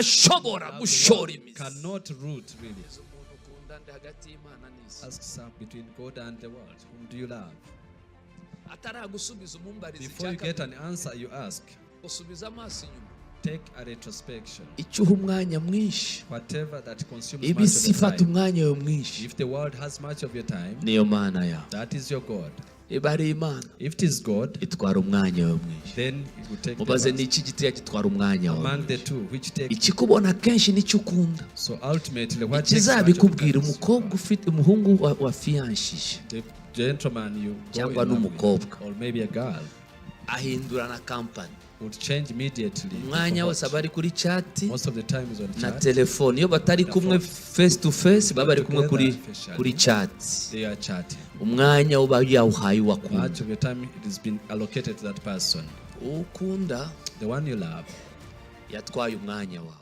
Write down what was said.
ashobora gushora imizi. Cannot root really. Umuntu ukunda ndi hagati y'Imana n'isi. Ask some between God and the world. Whom do you love? Ataragusubiza umumbariza Before you get an answer, you ask. usubiza amaso inyuma. Take a retrospection. Icyuha umwanya mwinshi. Whatever that consumes Ibi much of your sifata time. umwanya we mwinshi. If the world has much of your time, niyo mana yawe. that is your God. Iba ari Imana. If it is God, itwara umwanya we mwinshi. then it will take mubaze the ni iki giteye gitwara umwanya wawe. among the two, which take. ikikubona kenshi nicyo ukunda. So ultimately, what takes much of ikizabikubwira time is umukobwa ufite umuhungu wafiyanshije the gentleman you go cyangwa in love n'umukobwa with, or maybe a girl, ahindura na kampani. would change immediately. umwanya wose aba ari kuri chat Most of the time is on na chat. telefone. iyo batari kumwe face to face baba bari kumwe kuri chat. They are chatting. umwanya uba yawuhaye uwakunda. Much of the time it has been allocated to that person. ukunda The one you love yatwaye umwanya wawe.